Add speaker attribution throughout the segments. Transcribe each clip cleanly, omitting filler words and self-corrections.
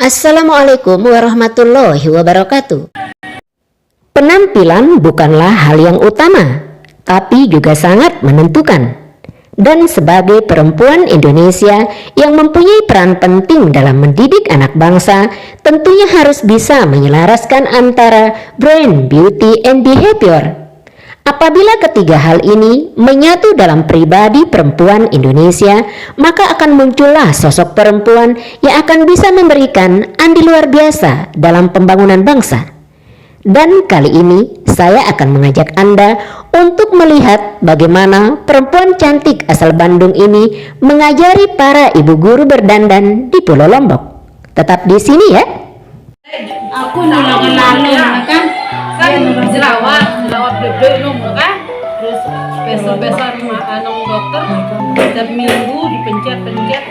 Speaker 1: Assalamualaikum warahmatullahi wabarakatuh. Penampilan bukanlah hal yang utama, tapi juga sangat menentukan. Dan sebagai perempuan Indonesia yang mempunyai peran penting dalam mendidik anak bangsa, tentunya harus bisa menyelaraskan antara brain, beauty, and behavior. Apabila ketiga hal ini menyatu dalam pribadi perempuan Indonesia, maka akan muncullah sosok perempuan yang akan bisa memberikan andil luar biasa dalam pembangunan bangsa. Dan kali ini saya akan mengajak Anda untuk melihat bagaimana perempuan cantik asal Bandung ini mengajari para ibu guru berdandan di Pulau Lombok. Tetap di sini ya.
Speaker 2: Aku nunangan kan jerawat bebek kan, terus besar anong dokter setiap minggu dipencet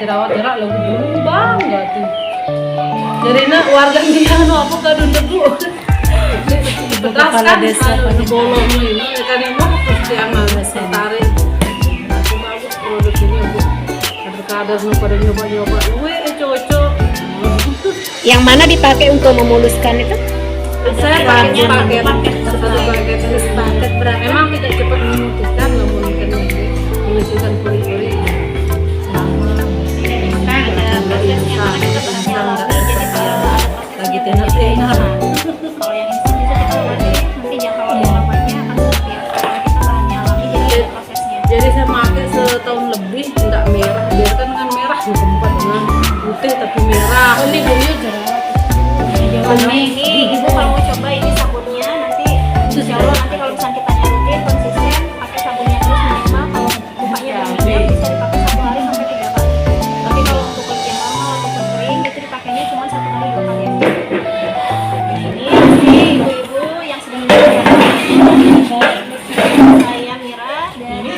Speaker 2: jerawat lagu berubah enggak tuh. Jadi warga dia apa kadun debu. Kepala desa bolong ini kan yang mau terus diamal tarik. Aku bagus produk ini Bu. Kadang-kadang pada nyoba-nyoba, cocok.
Speaker 1: Yang mana dipakai untuk memuluskan itu?
Speaker 2: Saya pakai satu paket berapa? Emang tidak cepat memutihkan, namun mungkin menyucikan pori-pori lagi tenar.
Speaker 3: Kalau yang instan bisa kita nanti jangka waktu lamanya akan seperti apa? Kita bahannya lagi jadi prosesnya.
Speaker 2: Jadi saya pakai setahun lebih, tidak merah. Biarkan kan merah di tempat dengan putih tapi merah. Ini dulu jerawat.
Speaker 3: Ini ibu kalau mau coba ini sabunnya nanti insya Allah nanti kalau misalnya kita rutin konsisten pakai sabunnya terus minimal kalau bukanya berminyak bisa dipakai 1 hari sampai 3 kali. Tapi kalau untuk kulit yang normal ataupun kering itu dipakainya cuma 1 kali 2 kali aja. Ini ibu-ibu yang sedang saya Mira dari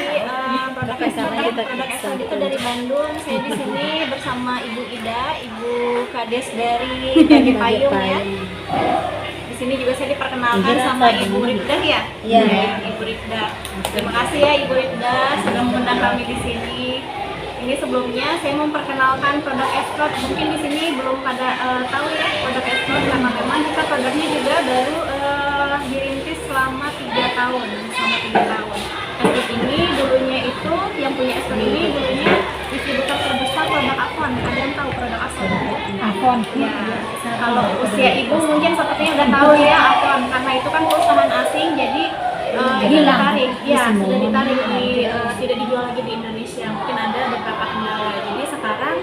Speaker 3: produk Esol itu dari Bandung. Saya di sini bersama Ibu Ida, Ibu Kades dari Bagi Payung ya. Di sini juga saya diperkenalkan sama Ibu Rifda ya. Iya. Ibu Rifda. Terima kasih ya Ibu Rifda sudah mengundang kami di sini. Ini sebelumnya saya memperkenalkan produk Escort. Mungkin di sini belum pada tahu ya produk Escort karena memang kita produknya juga baru dirintis selama 3 tahun. Escort ini dulunya itu yang punya Escort ini dulunya distributor terbesar produk Avon. Ada yang tahu produk Avon? Avon. Ya. Kalau usia ibu mungkin sepertinya udah tahu ya Avon karena itu kan perusahaan asing jadi ditarik, ya sudah ditarik tidak dijual lagi di Indonesia. Mungkin ada beberapa kendala. Jadi sekarang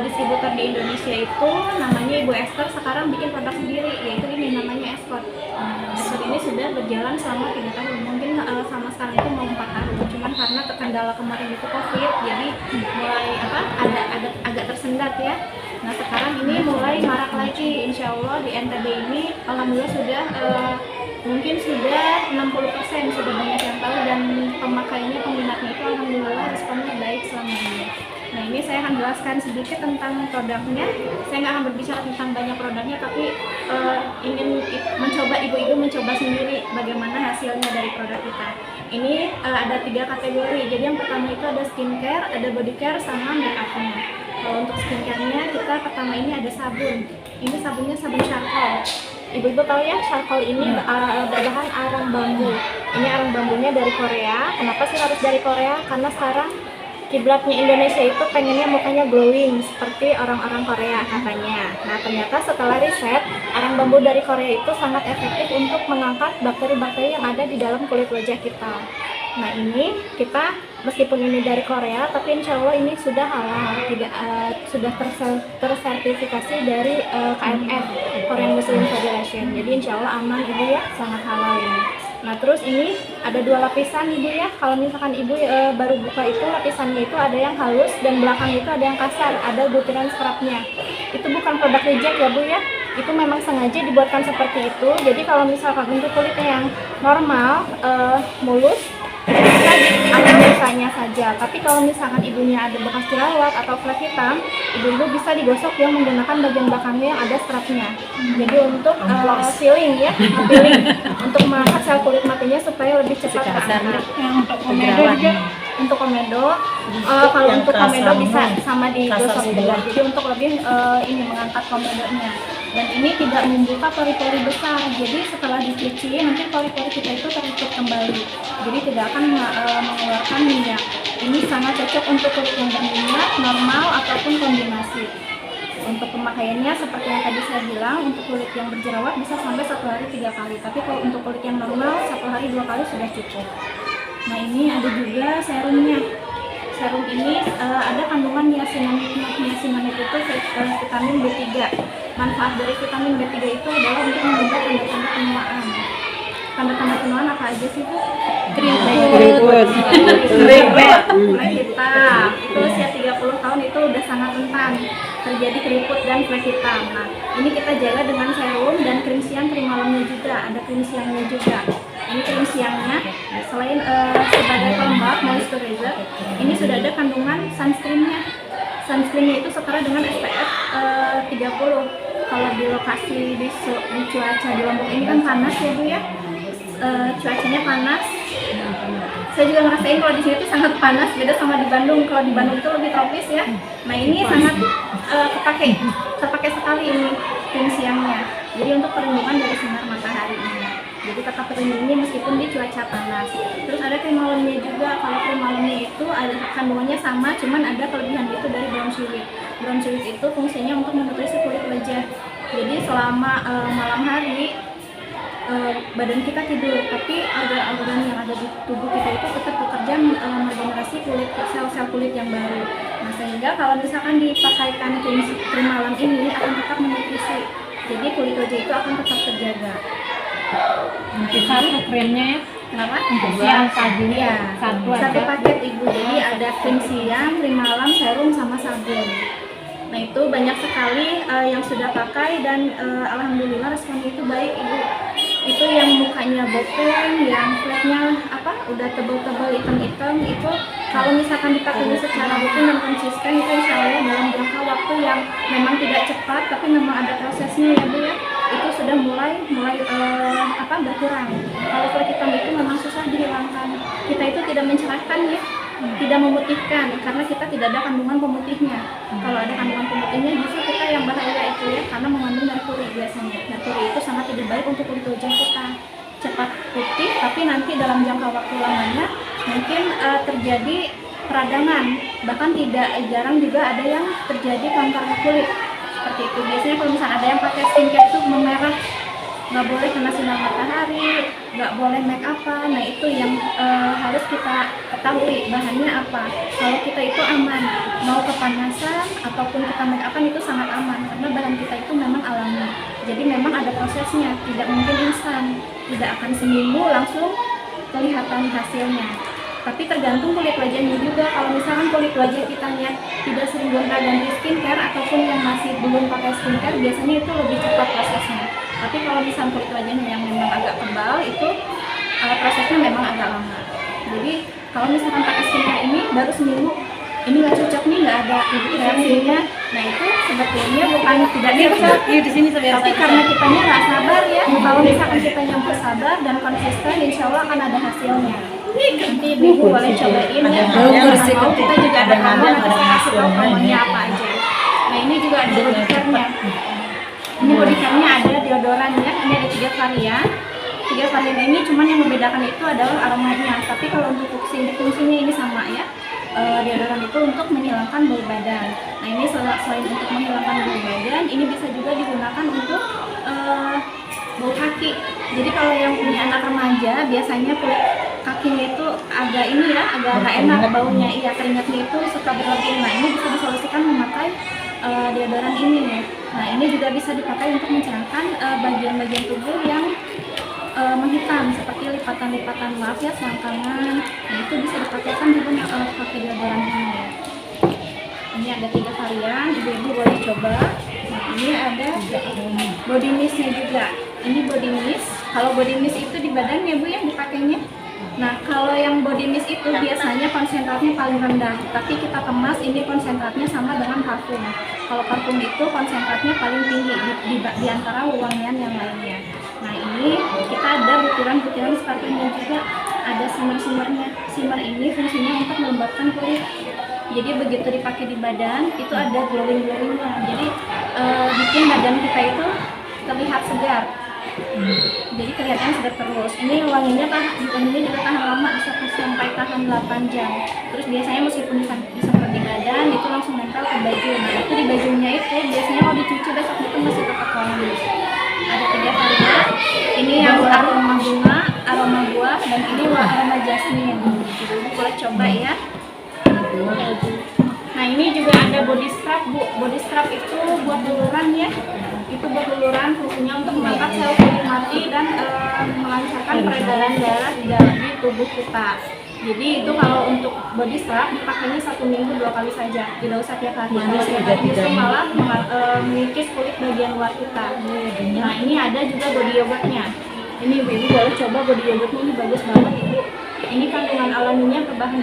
Speaker 3: distributor di Indonesia itu namanya Ibu Esther sekarang bikin produk sendiri, yaitu ini namanya Escort. Escort ini sudah berjalan selama 3 tahun. Mungkin sama sekarang itu mau 4 tahun. Cuman karena terkendala kemarin itu COVID, jadi mulai agak tersendat ya. Nah sekarang ini mulai marak lagi. Insya Allah di NTB ini alhamdulillah sudah mungkin sudah 60% sudah banyak yang tahu dan pemakainya, peminatnya itu alhamdulillah responnya baik selama ini. Nah ini saya akan jelaskan sedikit tentang produknya. Saya nggak akan berbicara tentang banyak produknya, tapi ingin mencoba ibu-ibu mencoba sendiri bagaimana hasilnya dari produk kita. Ini ada 3 kategori. Jadi yang pertama itu ada skincare, ada body care, sama make upnya. Kalau untuk skincare-nya kita pertama ini ada sabun. Ini sabunnya sabun charcoal. Ibu-ibu tahu ya, charcoal ini berbahan arang bambu. Ini arang bambunya dari Korea. Kenapa sih harus dari Korea? Karena sekarang kiblatnya Indonesia itu pengennya mukanya glowing seperti orang-orang Korea katanya. Nah ternyata setelah riset, arang bambu dari Korea itu sangat efektif untuk mengangkat bakteri-bakteri yang ada di dalam kulit wajah kita. Nah ini kita meskipun ini dari Korea, tapi insya Allah ini sudah halal, sudah tersertifikasi dari KMF, Korean Muslim Federation. Jadi insya Allah aman ibu ya, sangat halal ini. Nah terus ini ada 2 lapisan ibu ya. Kalau misalkan ibu baru buka itu lapisannya itu ada yang halus dan belakang itu ada yang kasar, ada butiran scrubnya. Itu bukan produk reject ya bu ya. Itu memang sengaja dibuatkan seperti itu. Jadi kalau misalkan untuk kulitnya yang normal, mulus, bisa diambil busanya saja. Tapi kalau misalkan ibunya ada bekas jerawat atau flek hitam, ibu-ibu bisa digosok yang menggunakan bagian belakangnya yang ada strapnya. Jadi untuk sealing ya, peeling untuk mengangkat sel kulit matinya supaya lebih cepat terangkat.
Speaker 2: Untuk komedo juga
Speaker 3: Untuk komedo, kalau
Speaker 4: yang
Speaker 3: untuk komedo
Speaker 4: kasar,
Speaker 3: bisa sama
Speaker 4: kasar
Speaker 3: digosok juga.
Speaker 4: sebelah.
Speaker 3: Jadi untuk lebih ini mengangkat komedonya. Dan ini tidak membuka pori-pori besar. Jadi setelah dicuci nanti pori-pori kita itu tertutup kembali. Jadi tidak akan mengeluarkan minyak. Ini sangat cocok untuk kulit yang berminyak, normal ataupun kombinasi. Untuk pemakaiannya seperti yang tadi saya bilang, untuk kulit yang berjerawat bisa sampai 1 hari 3 kali. Tapi kalau untuk kulit yang normal 1 hari 2 kali sudah cukup. Nah ini ada juga serumnya. Serum ini ada kandungan niacinamide. Niacinamide itu vitamin B3. Manfaat dari vitamin B3 itu adalah untuk membentuk tanda-tanda penuaan. Tanda-tanda penuaan apa aja sih Bu?
Speaker 2: Keriput.
Speaker 3: Flek hitam. Itu usia 30 tahun itu udah sangat rentan terjadi keriput dan flek hitam. Nah, ini kita jaga dengan serum dan krim siang, krim malamnya juga. Ada krim siangnya juga. Ini krim siangnya selain sebagai pelembab moisturizer, ini sudah ada kandungan sunscreennya. Sunscreennya itu setara dengan SPF 30. Kalau di lokasi di cuaca di Lombok ini kan panas ya Bu ya. Cuacanya panas. Saya juga ngerasain kalau di sini tuh sangat panas, beda sama di Bandung. Kalau di Bandung itu lebih tropis ya. Nah ini sangat terpakai sekali ini krim siangnya. Jadi untuk perlindungan dari sinar matahari ini. Jadi tetap terlindungi meskipun di cuaca panas. Terus ada krim malamnya juga. Kalau krim malamnya itu ada kandungannya sama, cuman ada kelebihan itu dari brown suet. Brown suet itu fungsinya untuk menutrisi kulit wajah. Jadi selama malam hari badan kita tidur, tapi organ-organ yang ada di tubuh kita itu tetap bekerja meregenerasi kulit, sel-sel kulit yang baru. Nah sehingga kalau misalkan dipakaikan krim malam ini akan tetap menutrisi. Jadi kulit wajah itu akan tetap terjaga.
Speaker 2: Nanti satu krimnya ya.
Speaker 3: Kenapa?
Speaker 2: Siang pagi
Speaker 3: Ya,
Speaker 2: satu
Speaker 3: satu
Speaker 2: aja.
Speaker 3: paket Ibu. Jadi ada krim siang, krim malam, serum sama sabun. Nah itu banyak sekali yang sudah pakai dan alhamdulillah responnya itu baik Ibu. Itu yang mukanya bopeng, yang fleknya udah tebal-tebal hitam-hitam itu kalau misalkan dipakai secara rutin dan konsisten itu insya Allah dalam jangka waktu yang memang tidak cepat tapi memang ada prosesnya ya Bu ya, itu sudah mulai berkurang. Kalau flek hitam itu memang susah dihilangkan. Kita itu tidak mencerahkan ya, tidak memutihkan karena kita tidak ada kandungan pemutihnya. Kalau ada kandungan pemutihnya justru kita yang bahaya itu ya, karena mengandung merkuri biasanya. Merkuri itu sangat tidak baik untuk kulit wajah kita. Cepat putih tapi nanti dalam jangka waktu lamanya mungkin terjadi peradangan, bahkan tidak jarang juga ada yang terjadi kanker kulit seperti itu. Biasanya kalau misalnya ada yang pakai skincare itu memerah, nggak boleh kena sinar matahari, nggak boleh make up-an. Nah itu yang harus kita ketahui bahannya apa. Kalau kita itu aman, mau kepanasan ataupun kita make up-an itu sangat aman karena bahan kita itu memang alami. Jadi memang ada prosesnya, tidak mungkin instan, tidak akan seminggu langsung kelihatan hasilnya. Tapi tergantung kulit wajahnya juga. Kalau misalkan kulit wajah kitanya tidak sering gonta-ganti skincare ataupun yang masih belum pakai skincare, biasanya itu lebih cepat prosesnya. Tapi kalau misalkan kulit wajahnya yang memang agak tebal, itu prosesnya memang agak lama. Jadi kalau misalkan pakai skincare ini baru seminggu, ini nggak cocok nih, nggak ada reaksinya. Nah itu sebetulnya bukan tidak cocok,
Speaker 2: Di sini
Speaker 3: tapi karena kitanya nggak sabar ya. Kalau misalkan kita yang bersabar dan konsisten, insya Allah akan ada hasilnya. Nanti ibu boleh cobain ya. Kalau kita juga ada promo, nanti saya kasih tahu promonya apa aja. Nah ini juga ada body care-nya. Ini body care-nya ada deodoran ya. Ini ada 3 varian. 3 varian ini cuman yang membedakan itu adalah aromanya. Tapi kalau untuk fungsinya ini sama ya. Deodoran itu untuk menghilangkan bau badan. Nah ini selain untuk menghilangkan bau badan, ini bisa juga digunakan untuk bau kaki. Jadi kalau yang punya anak remaja, biasanya kulit kakinya itu agak agak enak baunya, iya keringatnya itu suka berlebih. Nah ini bisa disolusikan memakai deodoran ini. Nah ini juga bisa dipakai untuk mencerahkan bagian-bagian tubuh yang menghitam seperti lipatan-lipatan selangkangan. Nah itu bisa dipakaikan juga pakai deodoran ini. Ini ada 3 varian, ibu-ibu boleh coba. Nah ini ada body mist-nya juga. Ini body mist. Kalau body mist itu di badan ya Bu yang dipakainya. Nah, kalau yang body mist itu biasanya konsentratnya paling rendah, tapi kita kemas ini konsentratnya sama dengan parfum. Kalau parfum itu konsentratnya paling tinggi di antara wewangian yang lainnya. Nah, ini kita ada butiran-butiran seperti ini juga, ada shimmer-shimmernya. Shimmer ini fungsinya untuk melembabkan kulit. Jadi begitu dipakai di badan, itu ada glowing-glowingnya. Jadi bikin badan kita itu terlihat segar. Jadi kelihatan segar terus. Ini wanginya wanginya juga tahan lama, bisa sampai tahan 8 jam. Terus biasanya meskipun disemprot di badan itu langsung nempel ke baju. Nah, itu di bajunya itu biasanya kalau dicuci besok itu masih tetap wangi. Ada 3 varian. Ini yang aroma bunga, aroma buah, dan ini aroma jasmine. Jadi boleh coba ya. Nah, ini juga ada body scrub, Bu. Body scrub itu buat luluran ya. Itu buat luluran, fungsinya untuk mengangkat sel kulit mati dan melancarkan peredaran darah di tubuh kita. Jadi itu kalau untuk body scrub dipakainya 1 minggu 2 kali saja, tidak usah tiap hari. Kalau tiap hari itu malah mengikis kulit bagian luar kita. Nah, ini ada juga body yogurtnya. Ini ibu boleh coba body yogurtnya, ini bagus banget ibu. Ini kandungan alaminya berbahan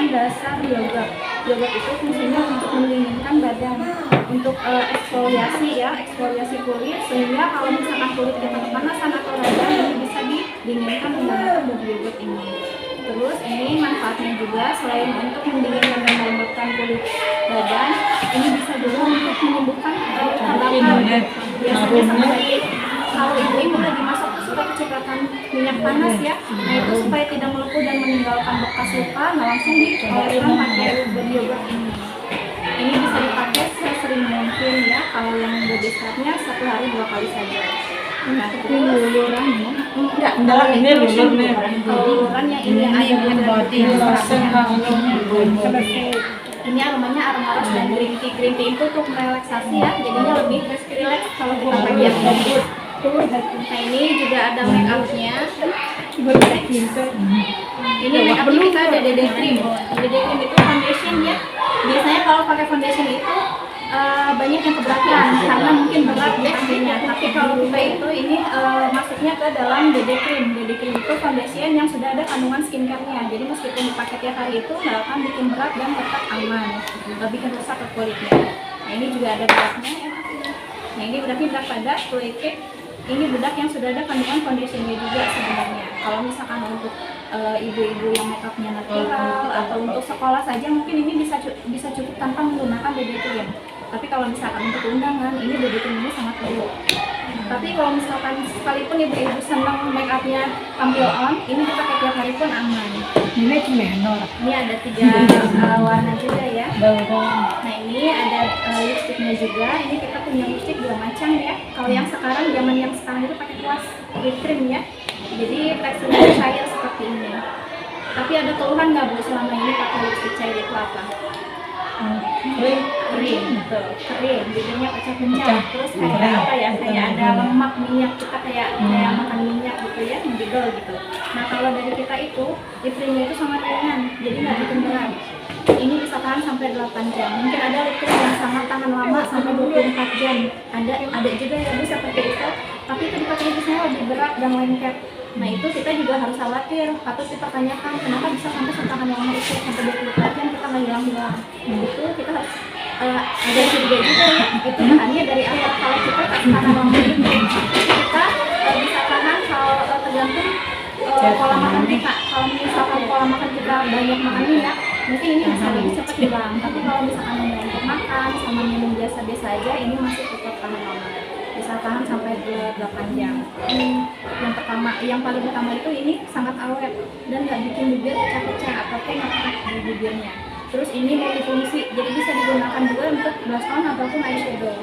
Speaker 3: dasar yogurt. Yogurt itu fungsinya untuk mendinginkan badan, untuk eksfoliasi ya, eksfoliasi kulit, sehingga kalau misalkan kulit kita kepanasan atau radang ini bisa didinginkan menggunakan body yogurt ini. Terus ini manfaatnya juga selain untuk mendinginkan dan melembabkan kulit badan, ini bisa juga untuk menyembuhkan terbakar. Biasanya seperti kalau ibu-ibu lagi masak tuh suka kecipratan minyak panas ya. Nah, itu supaya tidak melepuh dan meninggalkan bekas luka, nah langsung dioleskan pakai body yogurt ini. Ini bisa dipakai sesering mungkin ya. Kalau yang body scrubnya 1 hari 2 kali saja. Nah, ini luluran ya? Enggak,
Speaker 2: ini lulurnya.
Speaker 3: Kalau luluran yang ini yang body ini aromanya aroma rose dan green tea. Green tea itu untuk merelaksasi ya, jadinya lebih relax kalau kita pakai rambut. Nah, ini juga ada make upnya. Ini make upnya kita ada DD cream. DD cream itu foundation ya. Biasanya kalau pakai foundation itu banyak yang keberatan karena mungkin berat pakainya. Tapi kalau kita itu ini masuknya ke dalam DD cream. DD cream itu foundation yang sudah ada kandungan skincare-nya. Jadi meskipun dipakai tiap hari itu nggak akan bikin berat dan tetap aman, nggak bikin rusak ke kulitnya. Nah, ini juga ada bedaknya. Nah, ini bedaknya bedak padat, fluid. Ini bedak yang sudah ada kandungan foundationnya juga sebenarnya. Kalau misalkan untuk ibu-ibu yang makeupnya natural atau untuk sekolah saja mungkin ini bisa cukup tanpa menggunakan BB cream. Tapi kalau misalkan untuk undangan ini BB cream ini sangat perlu. Tapi kalau misalkan sekalipun ibu-ibu senang makeupnya tampil on, ini dipakai tiap hari pun aman. Ini ada 3 warna juga ya. Nah, ini ada lipstiknya juga. Ini kita punya lipstik 2 macam ya. Kalau yang sekarang, zaman yang sekarang itu pakai kuas whipped cream ya. Jadi teksturnya cair seperti ini. Tapi ada keluhan nggak Bu selama ini pakai lipstik cair itu apa? Kering, betul. Kering, bibirnya pecah-pecah. Terus kayak apa ya? Kayak ada lemak minyak, kita kayak makan minyak gitu ya, menggigil gitu. Nah, kalau dari kita itu, lip creamnya itu sangat ringan, jadi nggak bikin berat. Ini bisa tahan sampai 8 jam. Mungkin ada lip cream yang sangat tahan lama sampai 24 jam. Ada juga yang bisa seperti itu, tapi itu dipakai biasanya lebih berat dan lengket. Nah, itu kita juga harus khawatir, patut dipertanyakan kenapa bisa sampai tertahan lama itu sampai 24 jam kita nggak hilang-hilang. Itu kita harus ada curiga juga ya, itu bahannya dari apa. Kalau kita tahan lama itu kita bisa tahan kalau tergantung pola makan kita. Kalau misalkan pola makan kita banyak makan minyak, mungkin ini bisa lebih cepat hilang. Tapi kalau misalkan untuk makan sama minum biasa-biasa aja, ini masih tetap tahan lama, bisa tahan sampai 8 jam. Yang paling utama itu ini sangat awet dan nggak bikin bibir pecah-pecah ataupun ngepek di bibirnya. Terus ini multifungsi, jadi bisa digunakan juga untuk blush on ataupun eyeshadow.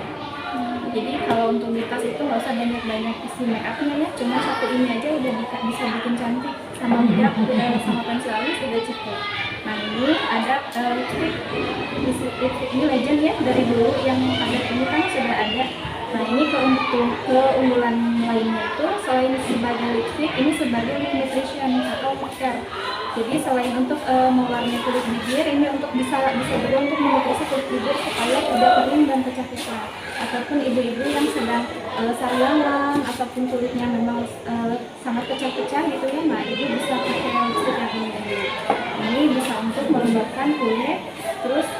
Speaker 3: Jadi kalau untuk di tas itu nggak usah banyak-banyak isi make upnya ya, cuma 1 ini aja udah bisa bikin cantik, sama bedak sama pensil alis udah cukup. Nah, ini ada lipstick ini legend ya, dari dulu yang ada ini kan sudah ada. Nah, ini keunggulan lainnya itu selain sebagai lipstick, ini sebagai lip nutrition atau care. Jadi selain untuk mewarnai kulit bibir, ini untuk bisa juga untuk menutrisi kulit bibir supaya tidak kering dan pecah-pecah. Ataupun ibu-ibu yang sedang sariawan ataupun kulitnya memang sangat pecah-pecah gitu ya, nah ibu bisa pakai lipstick yang ini dulu. Ini bisa untuk melembabkan kulit, terus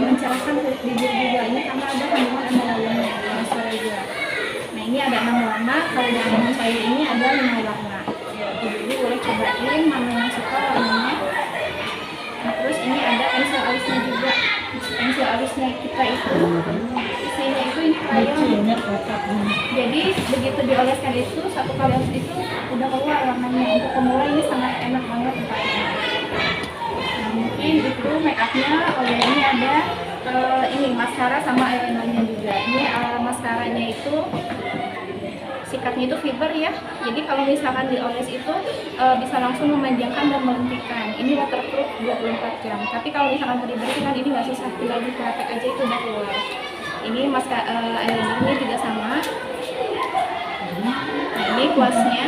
Speaker 3: mencerahkan kulit bibir juga. Ini karena ada kandungan emulsionnya, moisturizer. Nah ini ada 6 warna, kalau di kandungan saya ini ada 5 warna. Ibu boleh cobain mana yang suka warnanya. Nah, terus ini ada pensil alisnya juga. Pensil alisnya kita itu isinya itu ini crayon. Jadi begitu dioleskan itu, satu kali oles itu udah keluar warnanya. Untuk pemula ini sangat enak banget pakainya. Nah, mungkin itu make upnya. Oleh ini ada ini maskara sama eyelinernya juga. Ini maskaranya itu sikatnya itu fiber ya, jadi kalau misalkan dioles itu bisa langsung memanjangkan dan melembutkan. Ini waterproof 24 jam, tapi kalau misalkan mau dibersihkan ini nggak susah, tinggal dipraktek aja itu udah keluar. Ini eyelinernya juga sama. Nah, ini kuasnya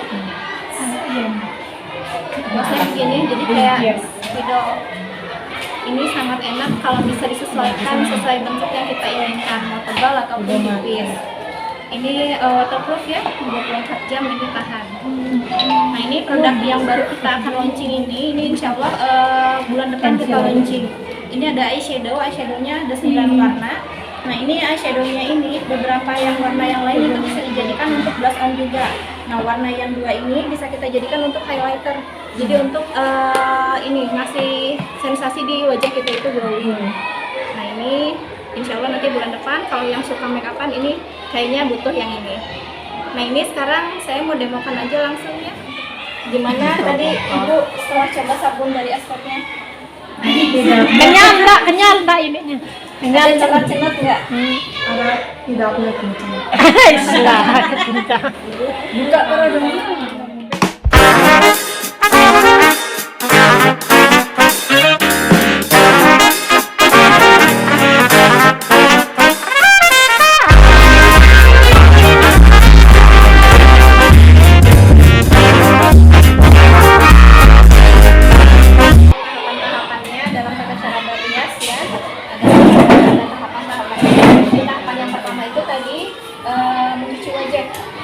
Speaker 3: begini, jadi kayak spidol. Ini sangat enak kalau bisa disesuaikan sesuai bentuk yang kita inginkan, mau tebal ataupun tipis. Ini waterproof ya, 24 jam ini tahan. Nah ini produk yang baru kita akan launching ini insya Allah bulan depan kita launching. Ini ada eyeshadownya ada 9 warna. Nah ini eyeshadownya ini beberapa yang warna yang lain itu bisa dijadikan untuk blush on juga. Nah warna yang 2 ini bisa kita jadikan untuk highlighter. Jadi untuk ini ngasih sensasi di wajah kita itu glowing. Nah ini insya Allah nanti bulan depan kalau yang suka make upan ini kayaknya butuh yang ini. Nah ini sekarang saya mau demokan aja langsung ya. Gimana tadi ibu setelah coba sabun dari Ascotnya?
Speaker 4: Kenyal enggak ininya?
Speaker 3: Kenyal cenut enggak?
Speaker 2: Ada tidak boleh kencang.
Speaker 4: Istirahat kencang.
Speaker 2: Buka terus dong.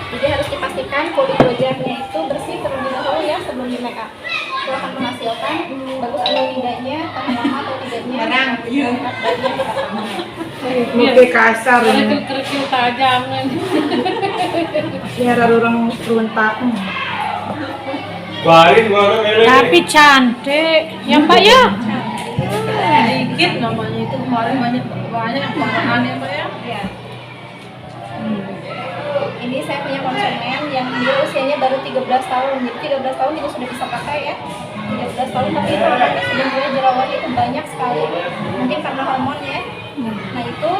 Speaker 3: Jadi harus dipastikan kulit wajahnya itu bersih terlebih dahulu ya sebelum di make up. Itu akan menghasilkan bagus atau tidaknya, tahan lama atau tidaknya.
Speaker 2: Oke kasar ini.
Speaker 4: Kerikil tajam.
Speaker 2: Biar orang runtak.
Speaker 4: Tapi cantik. Ya Mbak ya?
Speaker 2: Dikit namanya itu kemarin banyak yang parahan ya Mbak ya.
Speaker 3: Ya. Ini saya punya konsumen yang dia usianya baru 13 tahun. Jadi 13 tahun juga sudah bisa pakai ya. 13 tahun tapi itu sebenarnya jerawatnya itu banyak sekali. Mungkin karena hormon ya. Nah itu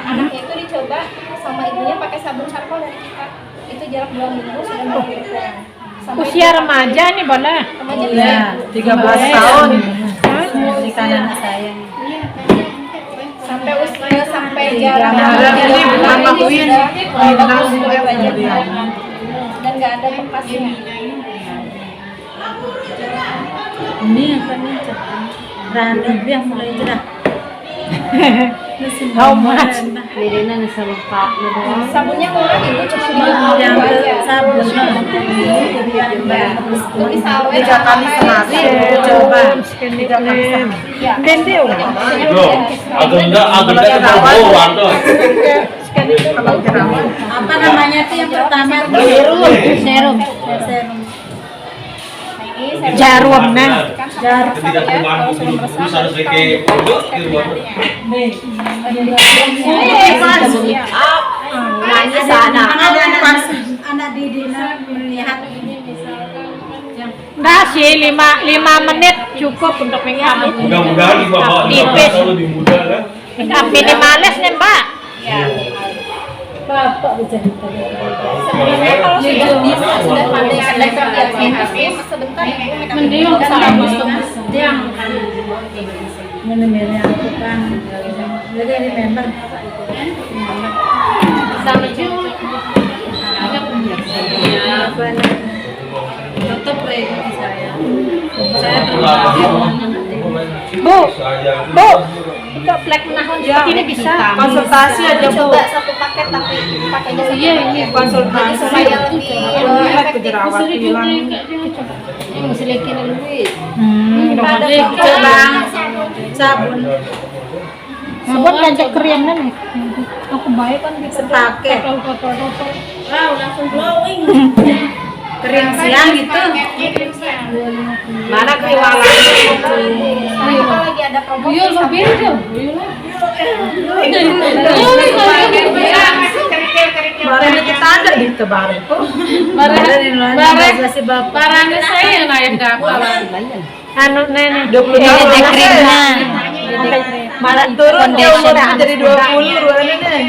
Speaker 3: anaknya itu dicoba sama ibunya pakai sabun charcoal dari kita. Itu jarak 2 minggu sudah mulai berkurang.
Speaker 4: Usia remaja nih boleh?
Speaker 3: Remaja
Speaker 2: Iya,
Speaker 3: bisa.
Speaker 2: 13 tahun.
Speaker 3: Ini kanan saya. Sampai jarak
Speaker 2: jadi bukan lakuin
Speaker 3: dan nggak ada bekasnya.
Speaker 4: Ini apa nih? Randa yang mulai cerah. How much?
Speaker 3: Sabunnya murah ibu, cuma 50.000 aja.
Speaker 4: Sabun.
Speaker 3: Itu bisa awet
Speaker 2: 3 kali sehari.
Speaker 4: Coba.
Speaker 2: 3 kali sehari.
Speaker 3: Ya.
Speaker 4: Dendeu.
Speaker 2: Kalau jerawat.
Speaker 4: Apa namanya tuh yang pertama? Serum. Jarum nah.
Speaker 3: Jarum ya. Kalau sudah meresap,
Speaker 4: Nanya sana. Anak Didina melihat enggak sih 5 menit cukup untuk make up.
Speaker 5: Mudah-mudahan di bawah
Speaker 4: Tipis.
Speaker 5: lebih mudah kan?
Speaker 4: Make up minimalis nih Mbak.
Speaker 3: ya. Sebenarnya kalau sudah pandai selektor yang sehat, sebentar ibu make up.
Speaker 4: Mending salah bosong. Yang
Speaker 2: Menemani aku kan. Jadi ini member.
Speaker 4: sama juga. Ada punya. Tetap saya Bu, untuk flek menahun seperti ini bisa.
Speaker 2: Konsultasi aja Bu.
Speaker 3: Coba satu paket tapi pakai jasa
Speaker 2: Iya ini konsultasi.
Speaker 3: supaya lebih efektif.
Speaker 2: jerawat hilang.
Speaker 4: Masih lagi lebih.
Speaker 3: Ada
Speaker 2: Coba sabun.
Speaker 4: Sabun ngajak kerian nih. Aku baik kan bisa
Speaker 2: Pakai.
Speaker 3: langsung glowing.
Speaker 2: Kering siang gitu. Mana kriwala?
Speaker 3: Kalau lagi ada promosi.
Speaker 4: Iya lebih aja.
Speaker 2: Barang kita ada di tebaran.
Speaker 4: Barang saya yang naik kapal. Anu nenek
Speaker 2: 20 tahun
Speaker 4: krimnya.
Speaker 2: Malah turun ya umurnya jadi 20 ruangan deh.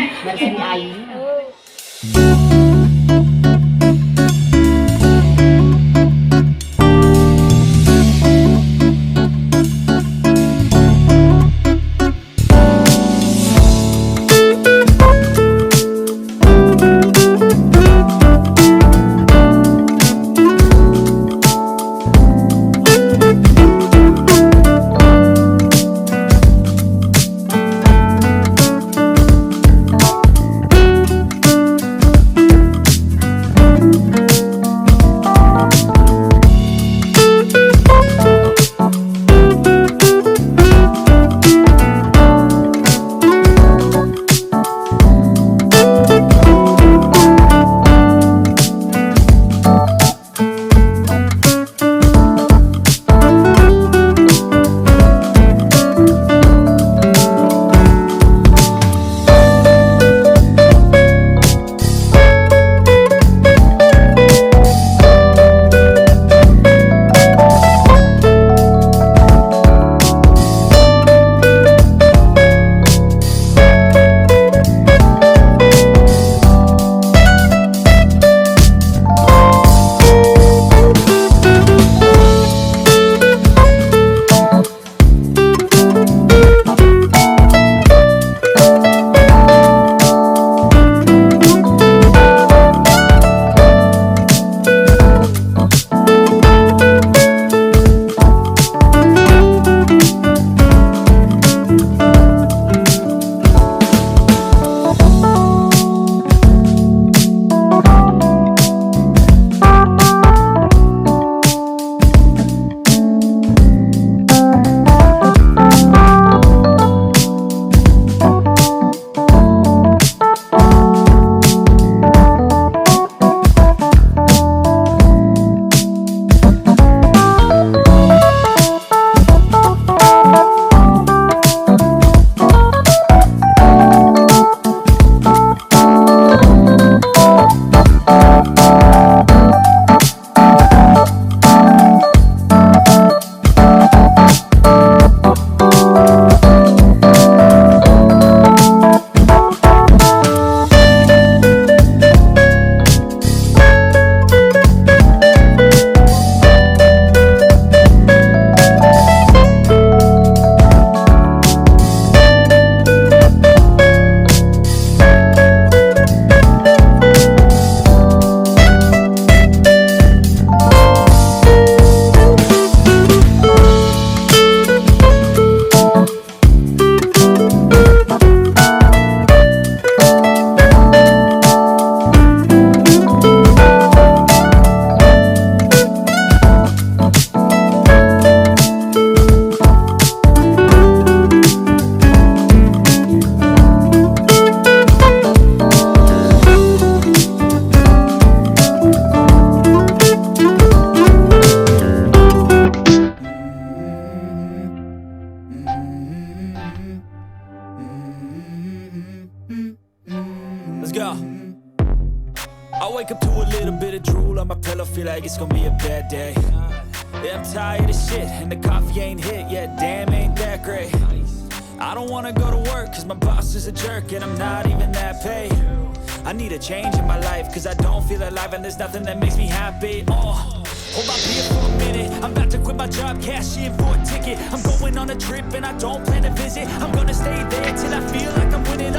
Speaker 6: I wake up to a little bit of drool on my pillow, feel like it's gonna be a bad day. Yeah, I'm tired of shit, and the coffee ain't hit yet, damn, ain't that great. I don't wanna go to work, cause my boss is a jerk, and I'm not even that paid. I need a change in my life, cause I don't feel alive, and there's nothing that makes me happy. Hold my beer for a minute, I'm about to quit my job, cash in for a ticket. I'm going on a trip, and I don't plan to visit. I'm gonna stay there till I feel like I'm winning,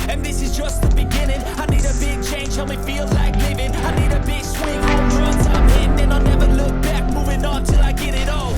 Speaker 6: and this is just the beginning. I need a big change, help me feel like living. I need a big swing, home runs I'm hitting, and I'll never look back, moving on till I get it all.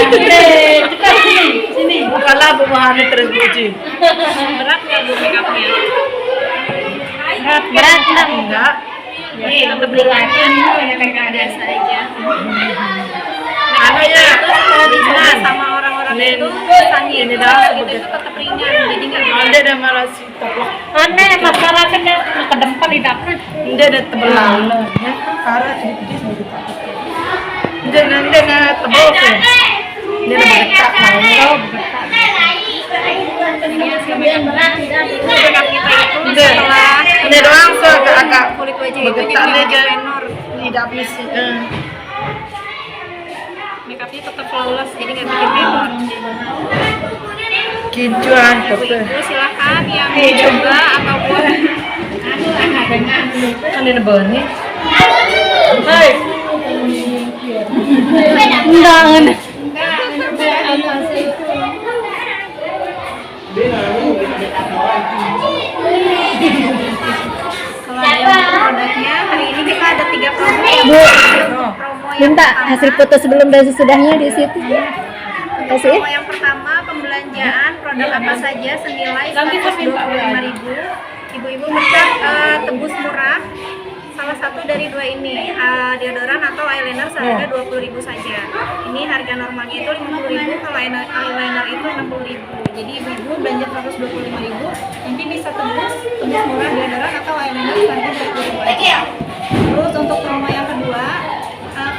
Speaker 4: Cepat sini.
Speaker 2: Bukanlah Bu Muhammad terus puji. Berat nggak Bu make upnya?
Speaker 4: Berat enggak?
Speaker 2: Nih, untuk beli lagi
Speaker 3: ada saja.
Speaker 2: Ada ya.
Speaker 3: Dicoba sama orang-orang itu
Speaker 2: Ini dah
Speaker 3: itu tetap ringan, jadi nggak
Speaker 2: ada dah malah si toplok.
Speaker 4: Aneh masalah kena ke depan di dapur.
Speaker 2: Dia ada tebelang. Ya, parah sedikit sedikit. Dia tebal tuh. Dia ada bergerak mau.
Speaker 3: makeup kita itu setelah
Speaker 2: Ini doang so agak
Speaker 3: kulit wajah itu
Speaker 2: bergetar
Speaker 3: jadi
Speaker 2: aja.
Speaker 3: tenor.
Speaker 2: Tidak bisa.
Speaker 3: Makeupnya tetap flawless, jadi nggak bikin tenor.
Speaker 2: Kijuan
Speaker 3: Ibu-ibu silakan yang mau coba ataupun
Speaker 2: kan ini bani. Hai.
Speaker 4: Enggak.
Speaker 3: kalau ada yang mau produknya, hari ini kita ada 3 promo.
Speaker 4: Bu,
Speaker 3: Promo yang
Speaker 4: minta
Speaker 3: pertama-
Speaker 4: hasil foto sebelum dan sesudahnya di situ. Kasih.
Speaker 3: Promo yang pertama, pembelanjaan produk apa saja senilai 125.000. Ibu-ibu bisa tebus murah salah satu dari 2 ini, deodoran atau eyeliner seharga 20.000 saja. Ini harga normalnya itu 50.000, kalau eyeliner itu 60.000. Jadi ibu-ibu belanja 125.000, nanti bisa tebus murah deodoran atau eyeliner seharga 20.000 aja. Terus untuk promo yang kedua,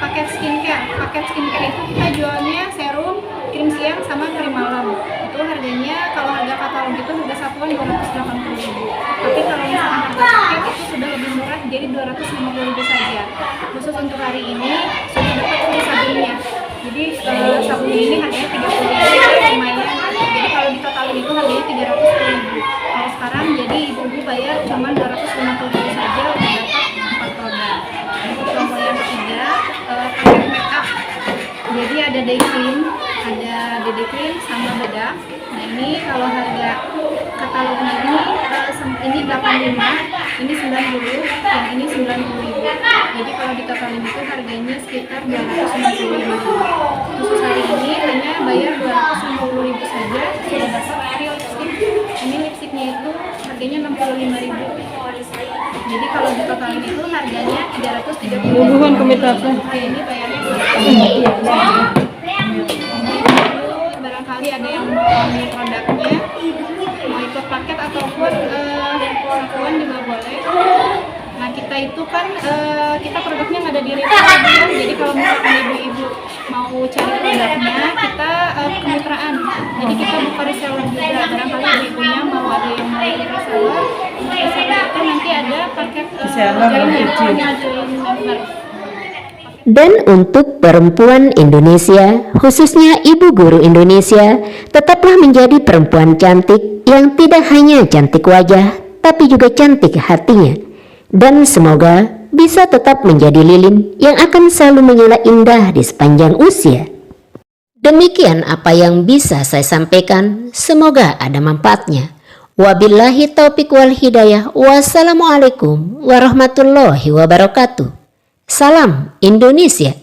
Speaker 3: paket skincare. Paket skincare itu kita jualnya serum, krim siang, sama krim malam. Itu harganya, kalau harga katalog itu harga satuan 280.000. Tapi kalau misalkan harga paket itu sudah lebih murah, jadi 250.000 saja. Khusus untuk hari ini sudah dapat free sabunnya. Jadi sabun ini harganya 30.000, lumayan. Jadi kalau di katalog itu harganya 310.000. Kalau sekarang jadi ibu-ibu bayar cuma 250.000 saja udah dapat 4 produk. Untuk promo yang ketiga, paket makeup. Jadi ada day cream, ada BB cream sama bedak. Nah ini kalau harga katalognya ini 85, ini 90, yang ini 90.000. Jadi kalau di totalin itu harganya sekitar 265.000. Khusus hari ini hanya bayar 250.000 saja sudah dapat free lipstick. Ini lipstiknya itu harganya 65.000. Jadi kalau di totalin itu harganya 330.000.
Speaker 2: Hubungan komunitasnya.
Speaker 3: Oke, ini bayarnya barangkali ada yang mau ambil produknya, mau ikut paket ataupun satuan juga boleh. Nah kita itu kan kita produknya nggak ada di retail, jadi kalau misalkan ibu-ibu mau cari produknya kita kemitraan, jadi kita buka reseller juga. Barangkali ibu-ibunya mau ada yang mau di reseller, untuk reseller itu nanti ada paket join member.
Speaker 1: Dan untuk perempuan Indonesia, khususnya ibu guru Indonesia, tetaplah menjadi perempuan cantik yang tidak hanya cantik wajah, tapi juga cantik hatinya. Dan semoga bisa tetap menjadi lilin yang akan selalu menyala indah di sepanjang usia. Demikian apa yang bisa saya sampaikan, semoga ada manfaatnya. Wabillahi taufiq wal hidayah. Wassalamualaikum warahmatullahi wabarakatuh. Salam Indonesia.